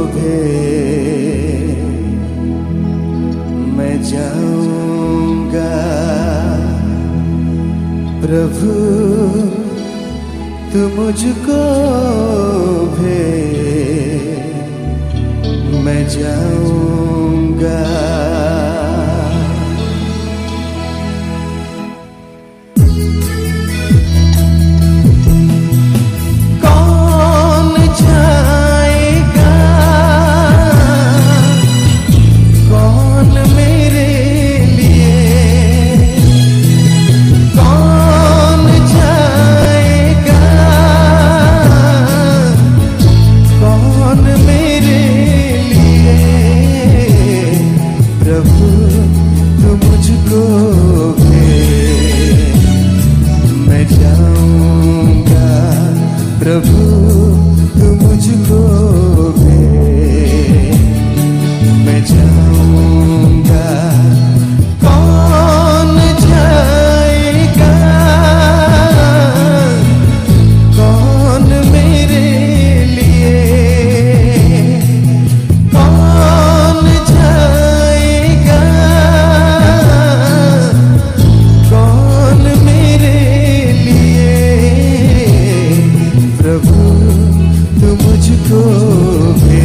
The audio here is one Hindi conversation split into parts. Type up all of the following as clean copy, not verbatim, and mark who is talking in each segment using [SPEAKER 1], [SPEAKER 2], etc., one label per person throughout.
[SPEAKER 1] भी मैं जाऊंगा। प्रभु तू मुझको भी मैं जाऊंगा। प्रभु तू मुझको भी मैं जाऊंगा। कौन जाएगा, कौन मेरे लिए, कौन जाएगा, कौन मेरे लिए। प्रभु तू मुझको भी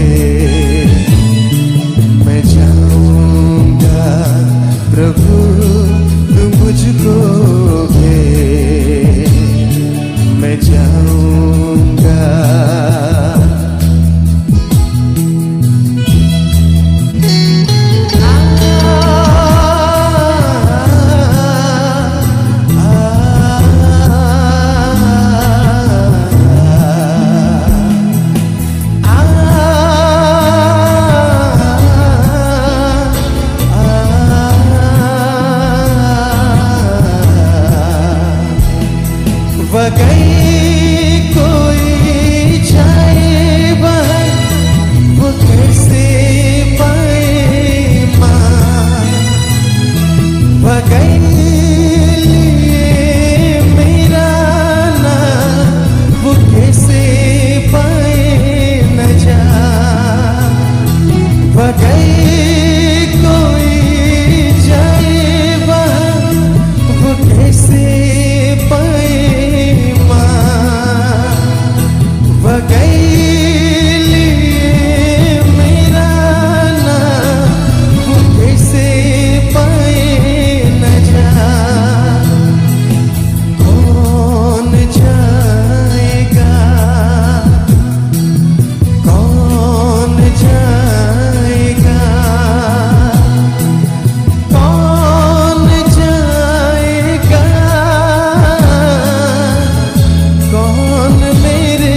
[SPEAKER 1] मैं जाऊंगा। प्रभु तू मुझको भी मैं जाऊंगा। वगैर कोई जाए बाहर वो कैसे पाए मां। वगैर लिए मेरा नाम वो कैसे पाए न जा। वगैर कोई जाए बाहर वो कैसे पाए। मेरा नाम वो कैसे पाए न जा। कौन जाएगा, कौन जाएगा, कौन जाएगा, कौन मेरे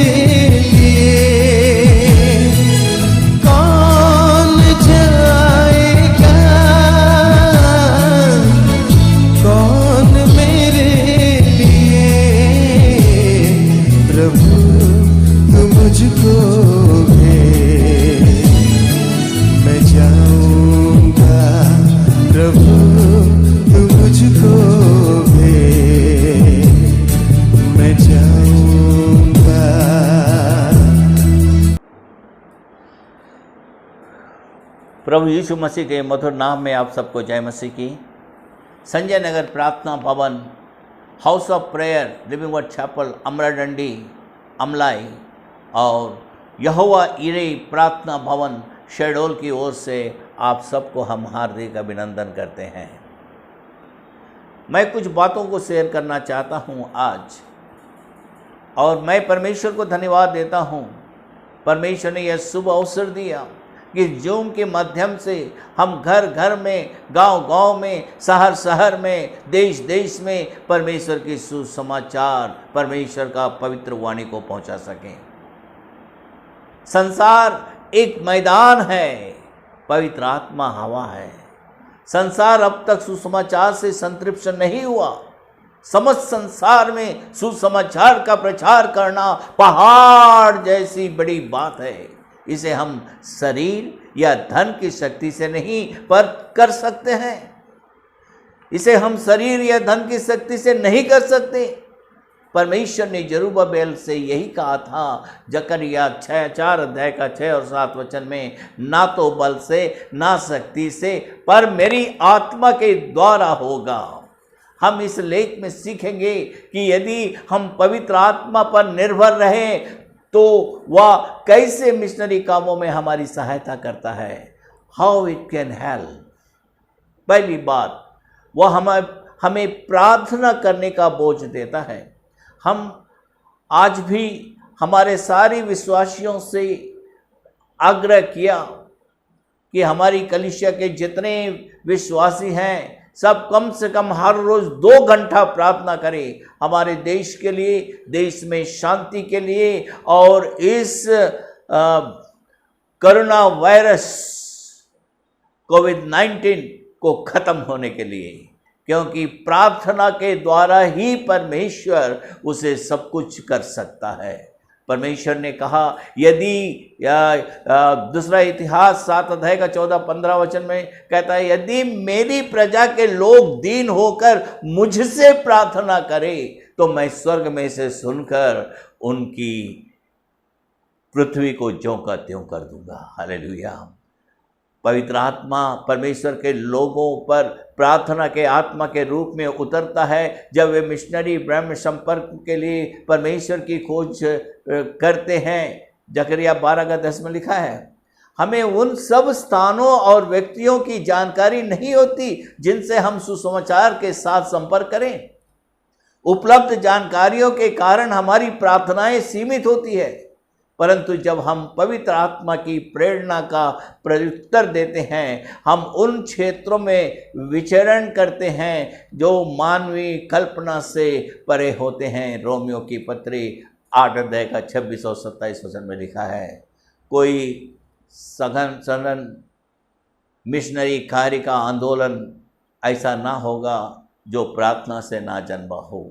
[SPEAKER 1] मुझको भी मैं जाऊंगा। प्रभु तू मुझको भी मैं जाऊंगा।
[SPEAKER 2] प्रभु यीशु मसीह के मधुर नाम में आप सबको जय मसीह की। Sanjay Nagar Prarthana Bhavan, house of prayer, living word chapel, Amradandi, Amlai और यहोवा इरे प्रार्थना भवन शहडोल की ओर से आप सबको हम हार्दिक अभिनंदन करते हैं। मैं कुछ बातों को शेयर करना चाहता हूं आज, और मैं परमेश्वर को धन्यवाद देता हूं। परमेश्वर ने यह शुभ अवसर दिया कि जूम के माध्यम से हम घर घर में, गांव गांव में, शहर शहर में, देश देश में परमेश्वर की सुसमाचार, परमेश्वर का पवित्र वाणी को पहुंचा सकें। संसार एक मैदान है, पवित्र आत्मा हवा है। संसार अब तक सुसमाचार से संतृप्त नहीं हुआ। समस्त संसार में सुसमाचार का प्रचार करना पहाड़ जैसी बड़ी बात है। इसे हम शरीर या धन की शक्ति से नहीं पर कर सकते हैं। इसे हम शरीर या धन की शक्ति से नहीं कर सकते। परमेश्वर ने जरुब्बाबेल से यही कहा था जकरिया 4 अध्याय का 6 और 7 वचन में, ना तो बल से ना शक्ति से पर मेरी आत्मा के द्वारा होगा। हम इस लेख में सीखेंगे कि यदि हम पवित्र आत्मा पर निर्भर रहें तो वह कैसे मिशनरी कामों में हमारी सहायता करता है। How it can help. पहली बात, वह हमें प्रार्थना करने का बोझ देता है। हम आज भी हमारे सारे विश्वासियों से आग्रह किया कि हमारी कलीसिया के जितने विश्वासी हैं सब कम से कम हर रोज 2 घंटा प्रार्थना करें, हमारे देश के लिए, देश में शांति के लिए और इस कोरोना वायरस कोविड-19 को खत्म होने के लिए, क्योंकि प्रार्थना के द्वारा ही परमेश्वर उसे सब कुछ कर सकता है। परमेश्वर ने कहा, यदि दूसरा इतिहास 7 अध्याय का 14-15 वचन में कहता है, यदि मेरी प्रजा के लोग दीन होकर मुझसे प्रार्थना करें तो मैं स्वर्ग में से सुनकर उनकी पृथ्वी को ज्यों का त्यों कर दूंगा। हालेलुया। पवित्र आत्मा परमेश्वर के लोगों पर प्रार्थना के आत्मा के रूप में उतरता है जब वे मिशनरी ब्रह्म संपर्क के लिए परमेश्वर की खोज करते हैं। जकरिया 12:10 में लिखा है, हमें उन सब स्थानों और व्यक्तियों की जानकारी नहीं होती जिनसे हम सुसमाचार के साथ संपर्क करें। उपलब्ध जानकारियों के कारण हमारी प्रार्थनाएं सीमित होती है, परंतु जब हम पवित्र आत्मा की प्रेरणा का प्रत्युत्तर देते हैं, हम उन क्षेत्रों में विचरण करते हैं जो मानवीय कल्पना से परे होते हैं। रोमियो की पत्री 8 अध्याय का 26 और 27 वचन में लिखा है, कोई सघन मिशनरी कार्य का आंदोलन ऐसा ना होगा जो प्रार्थना से ना जन्मा हो।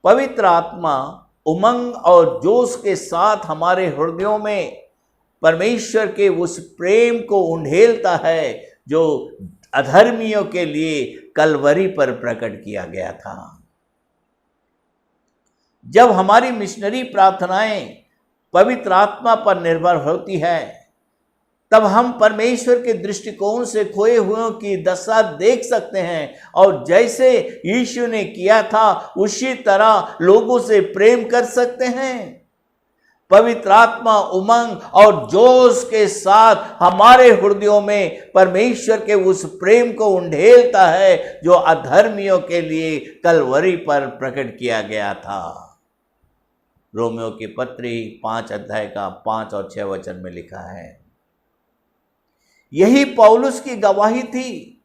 [SPEAKER 2] पवित्र आत्मा उमंग और जोश के साथ हमारे हृदयों में परमेश्वर के उस प्रेम को उंडेलता है जो अधर्मियों के लिए कलवरी पर प्रकट किया गया था। जब हमारी मिशनरी प्रार्थनाएं पवित्र आत्मा पर निर्भर होती है, तब हम परमेश्वर के दृष्टिकोण से खोए हुओं की दशा देख सकते हैं और जैसे यीशु ने किया था उसी तरह लोगों से प्रेम कर सकते हैं। पवित्र आत्मा उमंग और जोश के साथ हमारे हृदयों में परमेश्वर के उस प्रेम को उंडेलता है जो अधर्मियों के लिए कलवरी पर प्रकट किया गया था। रोमियो की पत्री 5 अध्याय का 5 और 6 वचन में लिखा है, यही पौलुस की गवाही थी,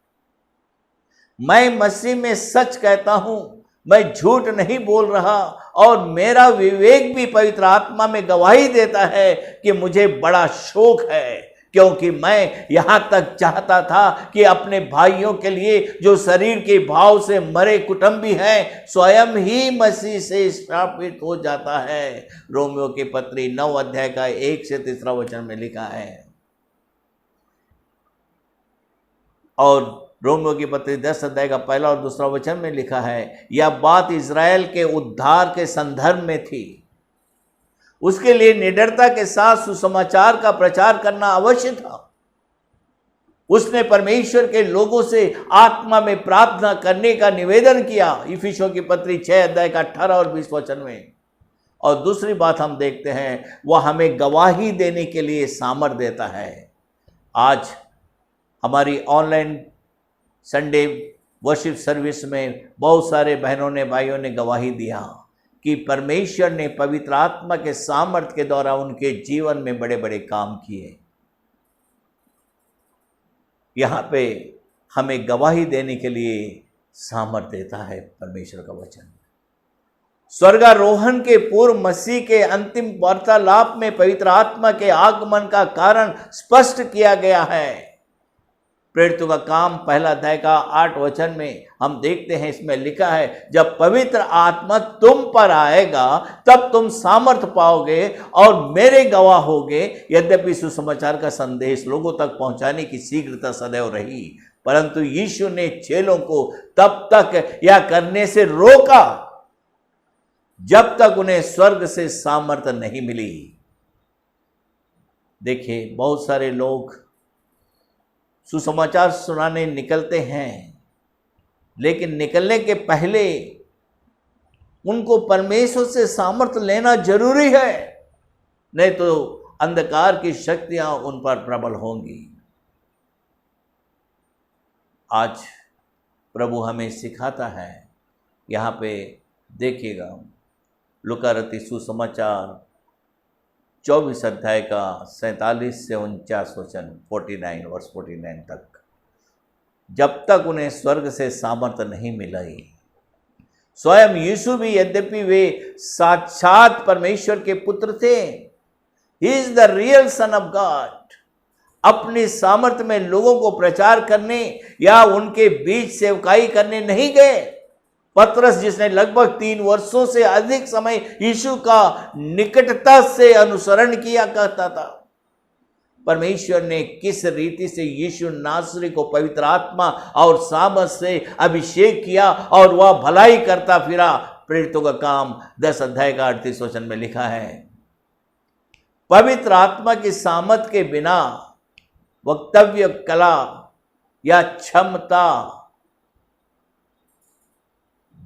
[SPEAKER 2] मैं मसीह में सच कहता हूं, मैं झूठ नहीं बोल रहा और मेरा विवेक भी पवित्र आत्मा में गवाही देता है कि मुझे बड़ा शोक है, क्योंकि मैं यहां तक चाहता था कि अपने भाइयों के लिए जो शरीर के भाव से मरे कुटुंबी हैं स्वयं ही मसीह से स्थापित हो जाता है। रोमियो की पत्री 9 अध्याय का 1 से 3 वचन में लिखा है और रोमियो की पत्री 10 अध्याय का 1 और 2 वचन में लिखा है, यह बात इज़राइल के उद्धार के संदर्भ में थी। उसके लिए निडरता के साथ सुसमाचार का प्रचार करना अवश्य था। उसने परमेश्वर के लोगों से आत्मा में प्रार्थना करने का निवेदन किया, इफिसियों की पत्री 6 अध्याय का 18 और 20 वचन में। और दूसरी बात हम देखते हैं, वह हमें गवाही देने के लिए सामर्थ देता है। आज हमारी ऑनलाइन संडे वर्शिप सर्विस में बहुत सारे बहनों ने भाइयों ने गवाही दिया कि परमेश्वर ने पवित्र आत्मा के सामर्थ्य के द्वारा उनके जीवन में बड़े बड़े काम किए। यहाँ पे हमें गवाही देने के लिए सामर्थ्य देता है परमेश्वर का वचन। स्वर्गारोहण के पूर्व मसीह के अंतिम वार्तालाप में पवित्र आत्मा के आगमन का कारण स्पष्ट किया गया है। प्रेरितों का काम 1 अध्याय का 8 वचन में हम देखते हैं, इसमें लिखा है, जब पवित्र आत्मा तुम पर आएगा तब तुम सामर्थ पाओगे और मेरे गवाह होगे। यद्यपि सुसमाचार का संदेश लोगों तक पहुंचाने की शीघ्रता सदैव रही, परंतु यीशु ने चेलों को तब तक यह करने से रोका जब तक उन्हें स्वर्ग से सामर्थ्य नहीं मिली। देखिए, बहुत सारे लोग सुसमाचार सुनाने निकलते हैं, लेकिन निकलने के पहले उनको परमेश्वर से सामर्थ्य लेना जरूरी है, नहीं तो अंधकार की शक्तियां उन पर प्रबल होंगी। आज प्रभु हमें सिखाता है, यहाँ पे देखिएगा, लूका रचित सुसमाचार 24 अध्याय का 47 से 49 वचन, 49 वर्ष 49 तक। जब तक उन्हें स्वर्ग से सामर्थ्य नहीं मिलाई। स्वयं यीशु भी, यद्यपि वे साक्षात परमेश्वर के पुत्र थे, he is the real son of God, अपनी सामर्थ्य में लोगों को प्रचार करने या उनके बीच सेवकाई करने नहीं गए। पतरस, जिसने लगभग 3 वर्षों से अधिक समय यीशु का निकटता से अनुसरण किया करता था, परमेश्वर ने किस रीति से यीशु नासरी को पवित्र आत्मा और सामर्थ से अभिषेक किया और वह भलाई करता फिरा। प्रेरितों का काम 10 अध्याय का 38 वचन में लिखा है। पवित्र आत्मा की सामर्थ के बिना वक्तव्य कला या क्षमता,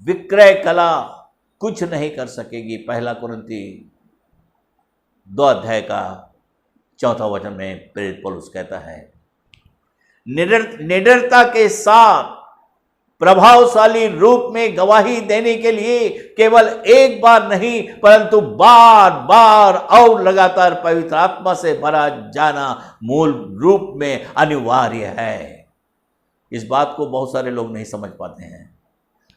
[SPEAKER 2] विक्रय कला कुछ नहीं कर सकेगी। 1 कुरिन्थी 2 अध्याय का 4 वचन में प्रेरित पौलुस कहता है, निडरता के साथ प्रभावशाली रूप में गवाही देने के लिए केवल एक बार नहीं, परंतु बार बार और लगातार पवित्र आत्मा से भरा जाना मूल रूप में अनिवार्य है। इस बात को बहुत सारे लोग नहीं समझ पाते हैं।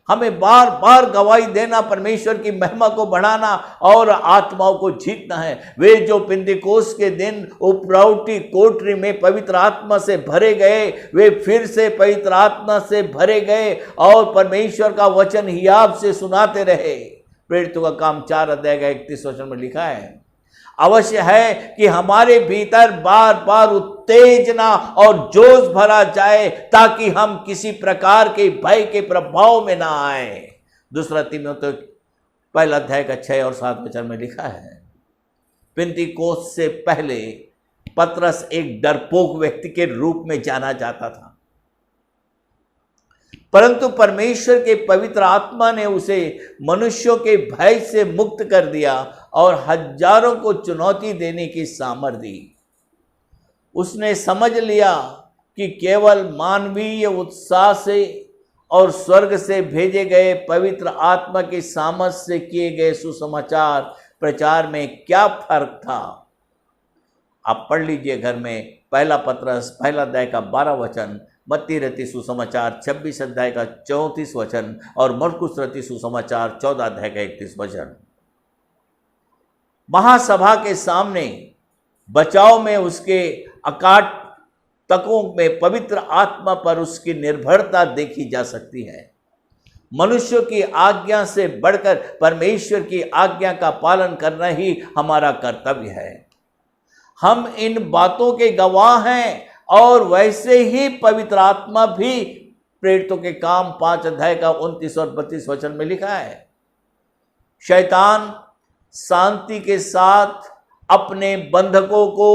[SPEAKER 2] हमें बार बार गवाही देना, परमेश्वर की महिमा को बढ़ाना और आत्माओं को जीतना है। वे जो पिंतेकोस्त के दिन उपराउटी कोठरी में पवित्र आत्मा से भरे गए, वे फिर से पवित्र आत्मा से भरे गए और परमेश्वर का वचन हियाव से सुनाते रहे। प्रेरितों का काम 4 अध्याय का 31 वचन में लिखा है। अवश्य है कि हमारे भीतर बार बार उत्तेजना और जोश भरा जाए, ताकि हम किसी प्रकार के भय के प्रभाव में ना आए। 2 तीमुथियुस 1 अध्याय का 6 और 7 वचन में लिखा है। पिंतेकोस्त से पहले पतरस एक डरपोक व्यक्ति के रूप में जाना जाता था, परंतु परमेश्वर के पवित्र आत्मा ने उसे मनुष्यों के भय से मुक्त कर दिया और हजारों को चुनौती देने की सामर्थ्य दी। उसने समझ लिया कि केवल मानवीय उत्साह से और स्वर्ग से भेजे गए पवित्र आत्मा की सामर्थ से किए गए सुसमाचार प्रचार में क्या फर्क था। आप पढ़ लीजिए घर में 1 पतरस 1 अध्याय का 12 वचन, मत्ती रचित सुसमाचार 26 अध्याय का 34 वचन और मरकुस रचित सुसमाचार 14 अध्याय का 31 वचन। महासभा के सामने बचाव में उसके अकाट तकों में पवित्र आत्मा पर उसकी निर्भरता देखी जा सकती है। मनुष्य की आज्ञा से बढ़कर परमेश्वर की आज्ञा का पालन करना ही हमारा कर्तव्य है। हम इन बातों के गवाह हैं और वैसे ही पवित्र आत्मा भी। प्रेरितों के काम 5 अध्याय का 29 और 32 वचन में लिखा है, शैतान शांति के साथ अपने बंधकों को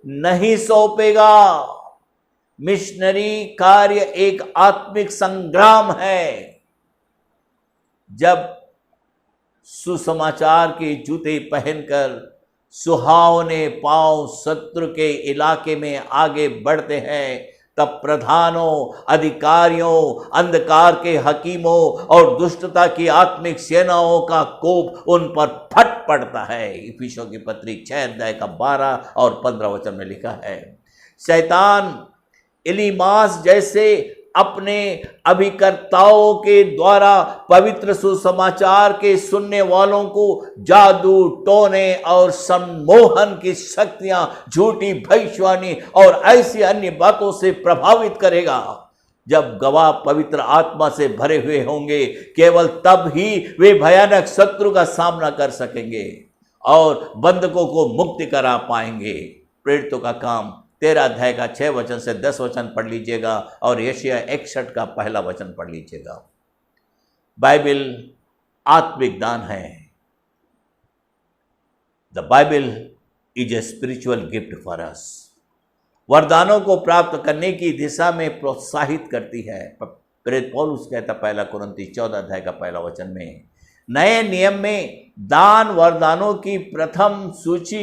[SPEAKER 2] नहीं सौंपेगा। मिशनरी कार्य एक आत्मिक संग्राम है। जब सुसमाचार के जूते पहनकर सुहावने पांव शत्रु के इलाके में आगे बढ़ते हैं, तब प्रधानों, अधिकारियों, अंधकार के हकीमों और दुष्टता की आत्मिक सेनाओं का कोप उन पर फट पड़ता है। इफिसियों की पत्री 6 अध्याय का 12 और 15 वचन में लिखा है, शैतान इलीमास जैसे अपने अभिकर्ताओं के द्वारा पवित्र सुसमाचार के सुनने वालों को जादू, टोने और सम्मोहन की शक्तियां, झूठी भविष्यवाणी और ऐसी अन्य बातों से प्रभावित करेगा। जब गवाह पवित्र आत्मा से भरे हुए होंगे, केवल तब ही वे भयानक शत्रु का सामना कर सकेंगे और बंधकों को मुक्ति करा पाएंगे। प्रेरितों का काम 13 अध्याय का 6 वचन से 10 वचन पढ़ लीजिएगा और यशायाह 61 का 1 वचन पढ़ लीजिएगा। बाइबल आत्मिक दान है। The Bible is a spiritual gift for us. वरदानों को प्राप्त करने की दिशा में प्रोत्साहित करती है। प्रेरित पौलुस कहता पहला कुरिन्थी 14 अध्याय का पहला वचन में, नए नियम में दान वरदानों की प्रथम सूची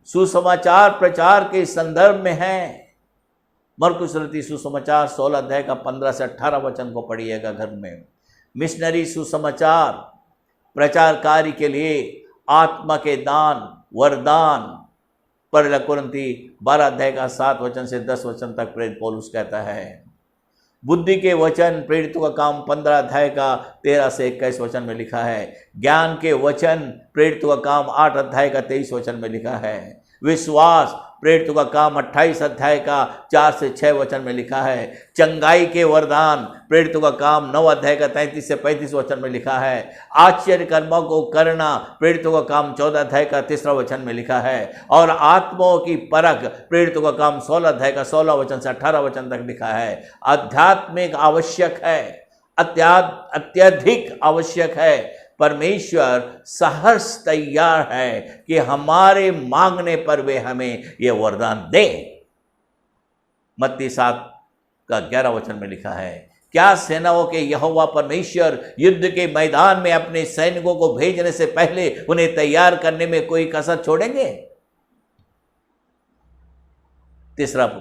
[SPEAKER 2] सुसमाचार प्रचार के संदर्भ में है। मरकुस रचित सुसमाचार 16 अध्याय का 15 से 18 वचन को पढ़िएगा घर में। मिशनरी सुसमाचार प्रचार कार्य के लिए आत्मा के दान वरदान पहला कुरिन्थी 12 अध्याय का 7 वचन से 10 वचन तक प्रेरित पौलुस कहता है। बुद्धि के वचन प्रेरितों का काम 15 अध्याय का 13 से 21 वचन में लिखा है। ज्ञान के वचन प्रेरितों का काम 8 अध्याय का 23 वचन में लिखा है। विश्वास प्रेरितों का काम 28 अध्याय का 4 से 6 वचन में लिखा है। चंगाई के वरदान प्रेरितों का काम 9 अध्याय का 33 से 35 वचन में लिखा है। आश्चर्य कर्मों को करना प्रेरितों का काम 14 अध्याय का 3 वचन में लिखा है। और आत्माओं की परख प्रेरितों का काम 16 अध्याय का 16 वचन से 18 वचन तक लिखा है। आध्यात्मिक आवश्यक है, अत्यधिक आवश्यक है। परमेश्वर सहर्ष तैयार है कि हमारे मांगने पर वे हमें ये वरदान दे। मत्ती 7 का 11 वचन में लिखा है, क्या सेनाओं के यहोवा परमेश्वर युद्ध के मैदान में अपने सैनिकों को भेजने से पहले उन्हें तैयार करने में कोई कसर छोड़ेंगे? तीसरा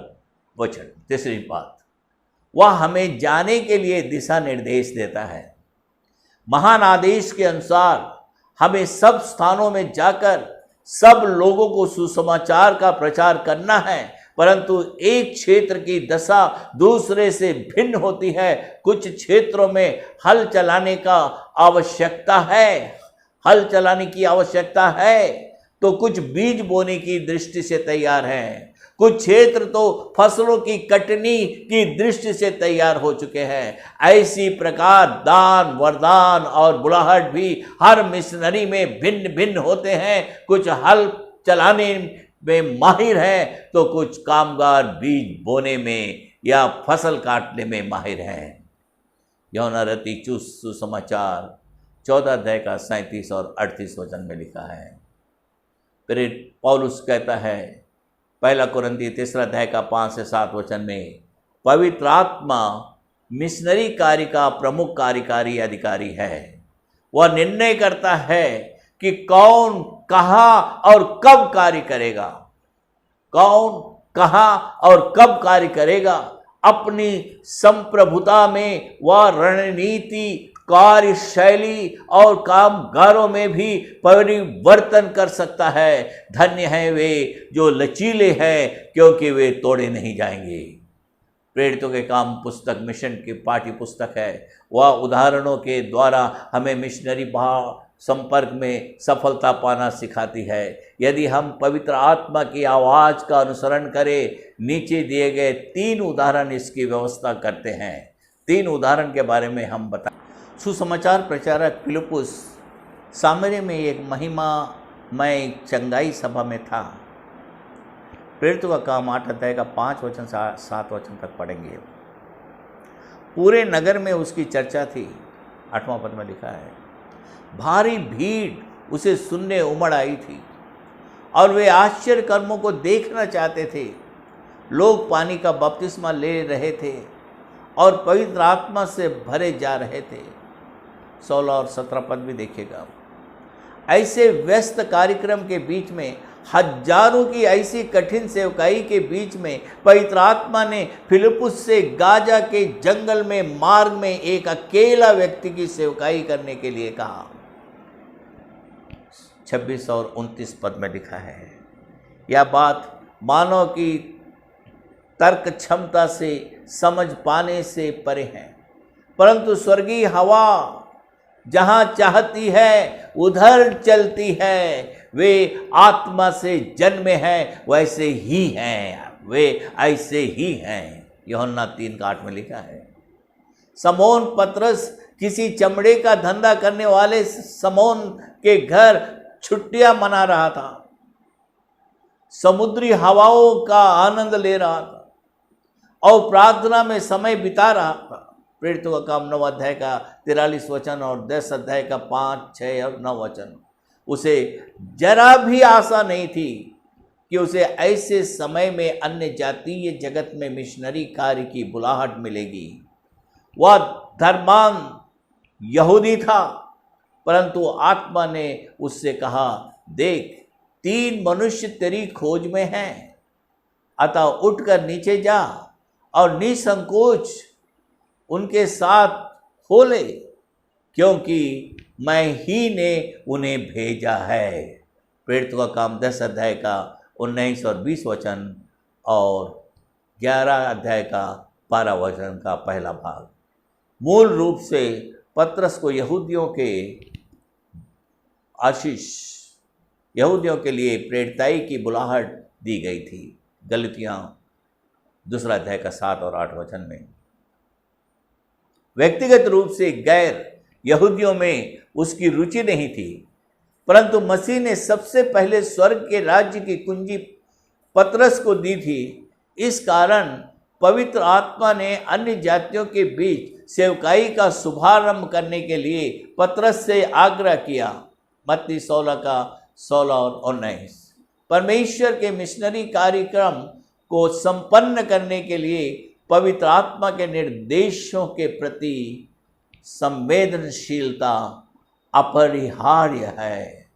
[SPEAKER 2] वचन, तीसरी बात, वह हमें जाने के लिए दिशा निर्देश देता है। महान आदेश के अनुसार हमें सब स्थानों में जाकर सब लोगों को सुसमाचार का प्रचार करना है, परंतु एक क्षेत्र की दशा दूसरे से भिन्न होती है। कुछ क्षेत्रों में हल चलाने का आवश्यकता है, हल चलाने की आवश्यकता है, तो कुछ बीज बोने की दृष्टि से तैयार हैं। कुछ क्षेत्र तो फसलों की कटनी की दृष्टि से तैयार हो चुके हैं। ऐसी प्रकार दान वरदान और बुलाहट भी हर मिशनरी में भिन्न भिन्न होते हैं। कुछ हल चलाने में माहिर हैं तो कुछ कामगार बीज बोने में या फसल काटने में माहिर हैं। यूहन्ना रचित सुसमाचार 14 अध्याय का 37 और 38 वचन में लिखा है। प्रेरित पौलुस कहता है पहला कुरिन्थी 3 अध्याय का 5 से 7 वचन में, पवित्र आत्मा मिशनरी कार्य का प्रमुख कार्यकारी अधिकारी है। वह निर्णय करता है कि कौन कहाँ और कब कार्य करेगा, कौन कहाँ और कब कार्य करेगा। अपनी संप्रभुता में वह रणनीति, कार्यशैली और कामगारों में भी परिवर्तन कर सकता है। धन्य हैं वे जो लचीले हैं, क्योंकि वे तोड़े नहीं जाएंगे। प्रेरितों के काम पुस्तक मिशन की पाठ्य पुस्तक है। वह उदाहरणों के द्वारा हमें मिशनरी भाव संपर्क में सफलता पाना सिखाती है। यदि हम पवित्र आत्मा की आवाज़ का अनुसरण करें, नीचे दिए गए 3 उदाहरण इसकी व्यवस्था करते हैं। 3 उदाहरण के बारे में हम बताएं। सुसमाचार प्रचारक फिलिप्पुस सामरिया में एक महिमामय चंगाई सभा में था। प्रेरितों का काम 8 अध्याय का 5 वचन से 7 वचन तक पढ़ेंगे। पूरे नगर में उसकी चर्चा थी। 8वां पद में लिखा है, भारी भीड़ उसे सुनने उमड़ आई थी और वे आश्चर्य कर्मों को देखना चाहते थे। लोग पानी का बपतिस्मा ले रहे थे और पवित्र आत्मा से भरे जा रहे थे। 16 और 17 पद भी देखिएगा। ऐसे व्यस्त कार्यक्रम के बीच में, हजारों की ऐसी कठिन सेवकाई के बीच में, पवित्र आत्मा ने फिलिप्पुस से गाजा के जंगल में मार्ग में एक अकेला व्यक्ति की सेवकाई करने के लिए कहा। 26 और 29 पद में लिखा है, यह बात मानव की तर्क क्षमता से समझ पाने से परे है, परंतु स्वर्गीय हवा जहाँ चाहती है उधर चलती है। वे आत्मा से जन्मे हैं, वैसे ही हैं, वे ऐसे ही हैं। यूहन्ना 3:8 में लिखा है। समौन पतरस किसी चमड़े का धंधा करने वाले समौन के घर छुट्टियां मना रहा था, समुद्री हवाओं का आनंद ले रहा था और प्रार्थना में समय बिता रहा था। प्रेरितों का काम 9 अध्याय का 43 वचन और 10 अध्याय का 5, 6 और 9 वचन। उसे जरा भी आशा नहीं थी कि उसे ऐसे समय में अन्य जातीय जगत में मिशनरी कार्य की बुलाहट मिलेगी। वह धर्मान यहूदी था, परंतु आत्मा ने उससे कहा, देख 3 मनुष्य तेरी खोज में हैं, अतः उठकर नीचे जा और निसंकोच उनके साथ हो ले, क्योंकि मैं ही ने उन्हें भेजा है। प्रेरितों का काम 10 अध्याय का 19 और 20 वचन और 11 अध्याय का 12 वचन का पहला भाग। मूल रूप से पतरस को यहूदियों के लिए प्रेरिताई की बुलाहट दी गई थी। गलतियाँ 2 अध्याय का 7 और 8 वचन में। व्यक्तिगत रूप से गैर यहूदियों में उसकी रुचि नहीं थी, परंतु मसीह ने सबसे पहले स्वर्ग के राज्य की कुंजी पतरस को दी थी। इस कारण पवित्र आत्मा ने अन्य जातियों के बीच सेवकाई का शुभारंभ करने के लिए पतरस से आग्रह किया। मत्ती 16 का 16 और 19। परमेश्वर के मिशनरी कार्यक्रम को संपन्न करने के लिए पवित्र आत्मा के निर्देशों के प्रति संवेदनशीलता अपरिहार्य है।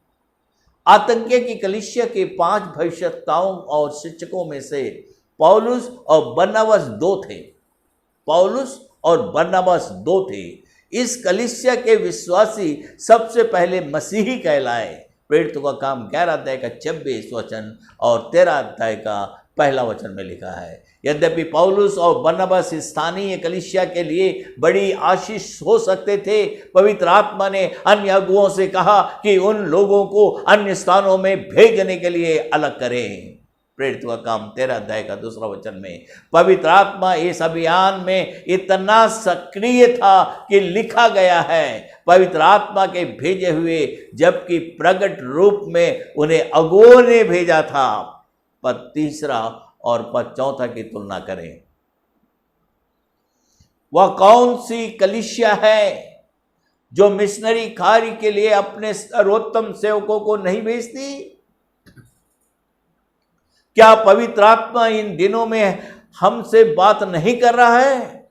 [SPEAKER 2] आतंकियों की कलीसिया के 5 भविष्यवक्ताओं और शिक्षकों में से पौलुस और बरनबास 2 थे। इस कलीसिया के विश्वासी सबसे पहले मसीही कहलाए। प्रेरितों का काम 11 अध्याय का 26 वचन और 13 अध्याय का पहला वचन में लिखा है। यद्यपि पौलुस और बरनबास स्थानीय कलीसिया के लिए बड़ी आशीष हो सकते थे, पवित्र आत्मा ने अन्य अगुओं से कहा कि उन लोगों को अन्य स्थानों में भेजने के लिए अलग करें। प्रेरितों का काम 13 अध्याय का 2 वचन में पवित्र आत्मा इस अभियान में इतना सक्रिय था कि लिखा गया है, पवित्र आत्मा के भेजे हुए जबकि प्रकट रूप में उन्हें अगुओं ने भेजा था। पद 3 और पद 4 की तुलना करें। वह कौन सी कलीसिया है जो मिशनरी कार्य के लिए अपने सर्वोत्तम सेवकों को नहीं भेजती? क्या पवित्र आत्मा इन दिनों में हमसे बात नहीं कर रहा है,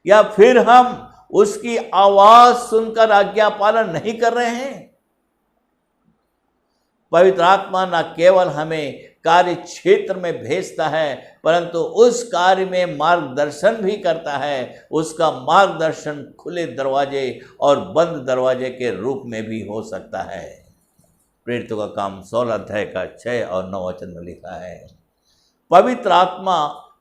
[SPEAKER 2] या फिर हम उसकी आवाज सुनकर आज्ञा पालन नहीं कर रहे हैं? पवित्र आत्मा न केवल हमें कार्य क्षेत्र में भेजता है, परंतु उस कार्य में मार्गदर्शन भी करता है। उसका मार्गदर्शन खुले दरवाजे और बंद दरवाजे के रूप में भी हो सकता है। प्रेरितों का काम 16 अध्याय का 6 और 9 वचन में लिखा है। पवित्र आत्मा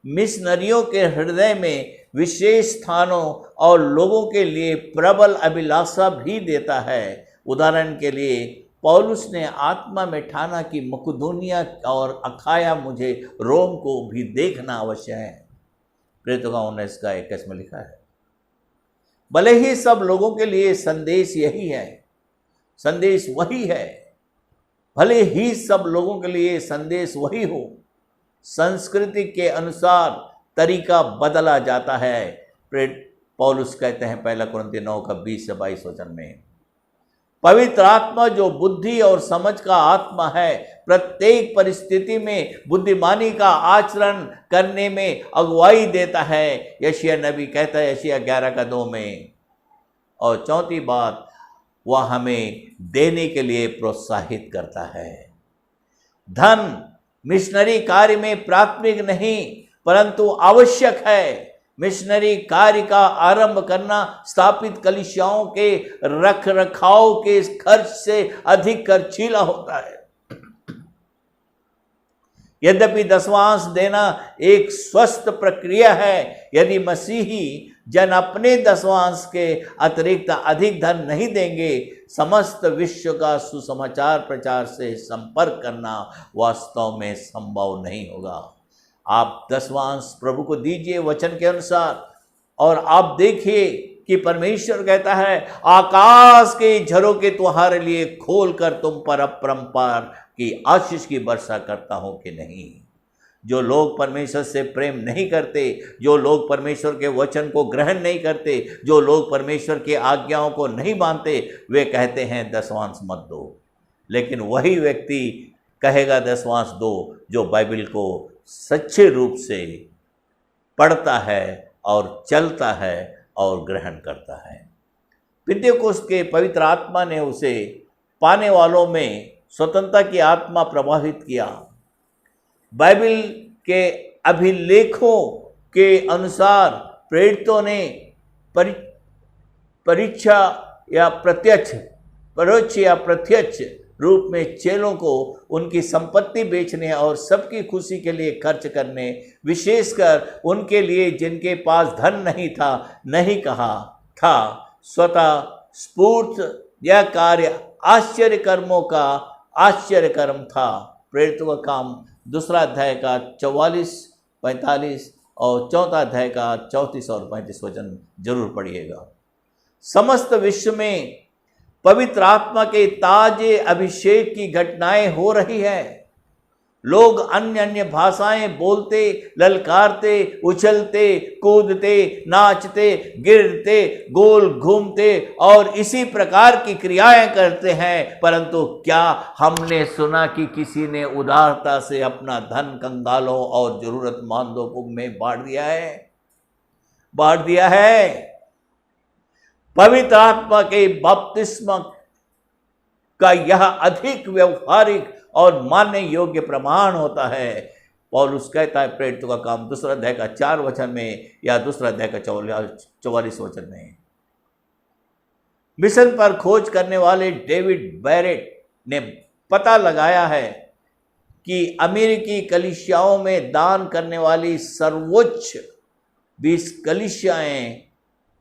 [SPEAKER 2] मिशनरियों के हृदय में विशेष स्थानों और लोगों के लिए प्रबल अभिलाषा भी देता है। उदाहरण के लिए पौलुस ने आत्मा में ठाना कि मकुदुनिया और अखाया मुझे रोम को भी देखना अवश्य है। प्रेरितों का 19 का 21 में लिखा है। भले ही सब लोगों के लिए संदेश यही है, संदेश वही है, भले ही सब लोगों के लिए संदेश वही हो, संस्कृति के अनुसार तरीका बदला जाता है। पौलुस कहते हैं 1 कुरिन्थियों 9 का 20 से 22 वचन में। पवित्र आत्मा जो बुद्धि और समझ का आत्मा है, प्रत्येक परिस्थिति में बुद्धिमानी का आचरण करने में अगुवाई देता है। यशायाह नबी कहता है यशायाह 11 का 2 में। और चौथी बात, वह हमें देने के लिए प्रोत्साहित करता है। धन मिशनरी कार्य में प्राथमिक नहीं परंतु आवश्यक है। मिशनरी कार्य का आरंभ करना स्थापित कलीसियाओं के रख रखाव के खर्च से अधिक खर्चीला होता है। यद्यपि दशवांश देना एक स्वस्थ प्रक्रिया है, यदि मसीही जन अपने दशवांश के अतिरिक्त अधिक धन नहीं देंगे, समस्त विश्व का सुसमाचार प्रचार से संपर्क करना वास्तव में संभव नहीं होगा। आप दशवांश प्रभु को दीजिए वचन के अनुसार, और आप देखिए कि परमेश्वर कहता है, आकाश के झरोखे तुम्हारे लिए खोल कर तुम पर अपरंपार की आशीष की वर्षा करता हूं कि नहीं। जो लोग परमेश्वर से प्रेम नहीं करते, जो लोग परमेश्वर के वचन को ग्रहण नहीं करते, जो लोग परमेश्वर की आज्ञाओं को नहीं मानते, वे कहते हैं दसवांश मत दो। लेकिन वही व्यक्ति कहेगा दसवांश दो जो बाइबल को सच्चे रूप से पढ़ता है और चलता है और ग्रहण करता है। पिन्तेकुस्त के पवित्र आत्मा ने उसे पाने वालों में स्वतंत्रता की आत्मा प्रभावित किया। बाइबल के अभिलेखों के अनुसार प्रेरितों ने परीक्षा या परोक्ष या प्रत्यक्ष रूप में चेलों को उनकी संपत्ति बेचने और सबकी खुशी के लिए खर्च करने, विशेषकर उनके लिए जिनके पास धन नहीं कहा था। स्वतः स्फूर्त यह कार्य आश्चर्य कर्मों का आश्चर्य कर्म था। प्रेरितों का काम 2 अध्याय का 44, 45 और 4 अध्याय का 34 और 35 वचन जरूर पढ़िएगा। समस्त विश्व में पवित्र आत्मा के ताजे अभिषेक की घटनाएं हो रही है। लोग अन्य अन्य भाषाएं बोलते, ललकारते, उछलते, कूदते, नाचते, गिरते, गोल घूमते और इसी प्रकार की क्रियाएं करते हैं। परंतु क्या हमने सुना कि किसी ने उदारता से अपना धन कंगालों और जरूरतमंदों को में बांट दिया है? पवित्र आत्मा के बपतिस्मा का यह अधिक व्यवहारिक और मानने योग्य प्रमाण होता है। पौलुस कहता है प्रेरितों का काम 2 अध्याय का 4 वचन में या 2 अध्याय का 44 वचन में। मिशन पर खोज करने वाले डेविड बैरेट ने पता लगाया है कि अमेरिकी कलीसियाओं में दान करने वाली सर्वोच्च 20 कलीसियाएं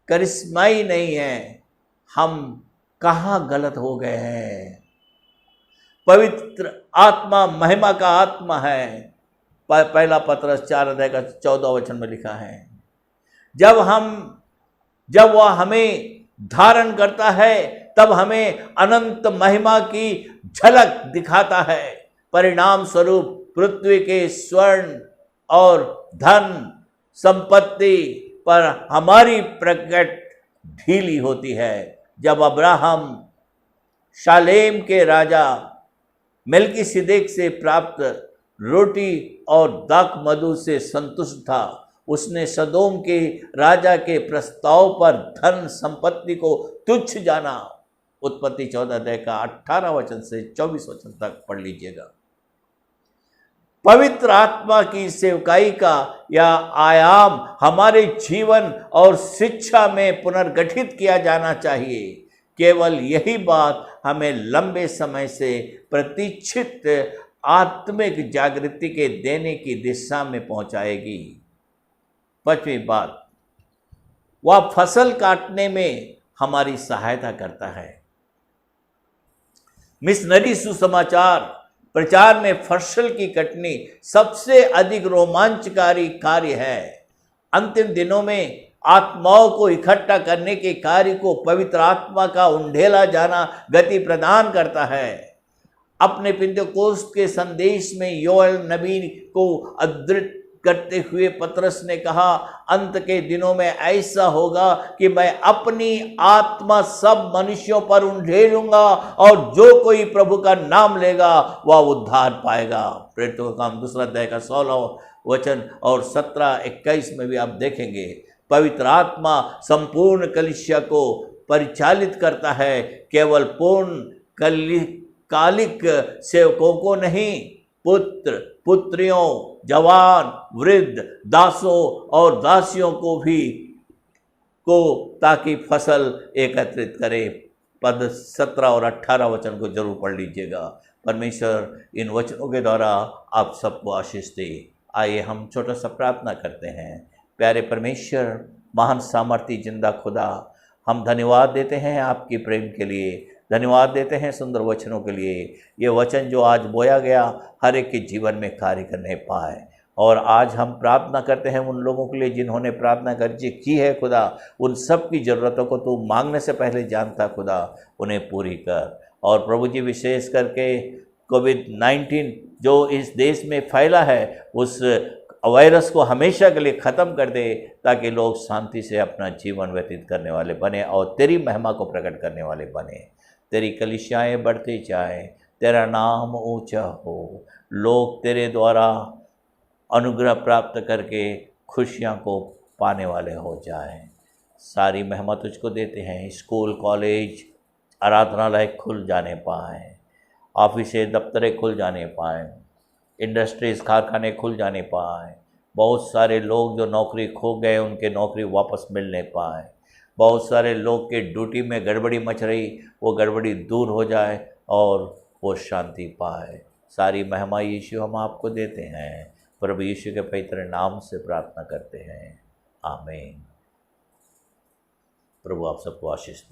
[SPEAKER 2] करिश्माई नहीं हैं। हम कहाँ गलत हो गए हैं? पवित्र आत्मा महिमा का आत्मा है। पहला पत्रस 4 अध्याय का 14 वचन में लिखा है। जब वह हमें धारण करता है तब हमें अनंत महिमा की झलक दिखाता है। परिणाम स्वरूप पृथ्वी के स्वर्ण और धन संपत्ति पर हमारी प्रकट ढीली होती है। जब अब्राहम शालेम के राजा मेल्किसिदेक से प्राप्त रोटी और दाख मधु से संतुष्ट था, उसने सदोम के राजा के प्रस्ताव पर धन संपत्ति को तुच्छ जाना। उत्पत्ति 14 अध्याय का 18 वचन से 24 वचन तक पढ़ लीजिएगा। पवित्र आत्मा की सेवकाई का यह आयाम हमारे जीवन और शिक्षा में पुनर्गठित किया जाना चाहिए। केवल यही बात हमें लंबे समय से प्रतीक्षित आत्मिक जागृति के देने की दिशा में पहुंचाएगी। 5वीं बात, वह फसल काटने में हमारी सहायता करता है। मिशनरी सुसमाचार प्रचार में फसल की कटनी सबसे अधिक रोमांचकारी कार्य है। अंतिम दिनों में आत्माओं को इकट्ठा करने के कार्य को पवित्र आत्मा का उंडेला जाना गति प्रदान करता है। अपने पिन्तेकुस्त के संदेश में योएल नबी को उद्धृत करते हुए पतरस ने कहा, अंत के दिनों में ऐसा होगा कि मैं अपनी आत्मा सब मनुष्यों पर उंडेलूंगा और जो कोई प्रभु का नाम लेगा वह उद्धार पाएगा। प्रेरितों का काम 2 अध्याय का 16 वचन और 17-21 में भी आप देखेंगे। पवित्र आत्मा संपूर्ण कलीसिया को परिचालित करता है, केवल पूर्ण कालिक सेवकों को नहीं, पुत्र पुत्रियों, जवान, वृद्ध, दासों और दासियों को ताकि फसल एकत्रित करे। पद 17 और 18 वचन को जरूर पढ़ लीजिएगा। परमेश्वर इन वचनों के द्वारा आप सबको आशीष दे। आइए हम छोटा सा प्रार्थना करते हैं। प्यारे परमेश्वर, महान सामर्थी जिंदा खुदा, हम धन्यवाद देते हैं आपकी प्रेम के लिए, धन्यवाद देते हैं सुंदर वचनों के लिए। ये वचन जो आज बोया गया हर एक के जीवन में कार्य करने पाए। और आज हम प्रार्थना करते हैं उन लोगों के लिए जिन्होंने प्रार्थना की है खुदा, उन सब की ज़रूरतों को तू मांगने से पहले जानता खुदा, उन्हें पूरी कर। और प्रभु जी विशेष करके कोविड-19 जो इस देश में फैला है उस वायरस को हमेशा के लिए ख़त्म कर दे, ताकि लोग शांति से अपना जीवन व्यतीत करने वाले बने और तेरी महिमा को प्रकट करने वाले बने। तेरी कलीसियाएँ बढ़ती जाएँ, तेरा नाम ऊंचा हो, लोग तेरे द्वारा अनुग्रह प्राप्त करके खुशियाँ को पाने वाले हो जाएं। सारी महिमा तुझको देते हैं। स्कूल, कॉलेज, आराधनालय खुल जाने पाएँ, ऑफिसें, दफ्तरें खुल जाने पाएँ, इंडस्ट्रीज़, कारखाने खुल जाने पाएँ। बहुत सारे लोग जो नौकरी खो गए उनके नौकरी वापस मिलने पाएँ। बहुत सारे लोग के ड्यूटी में गड़बड़ी मच रही, वो गड़बड़ी दूर हो जाए और वो शांति पाए। सारी महिमा यीशु हम आपको देते हैं। प्रभु यीशु के पवित्र नाम से प्रार्थना करते हैं, आमीन। प्रभु आप सबको आशीष दे।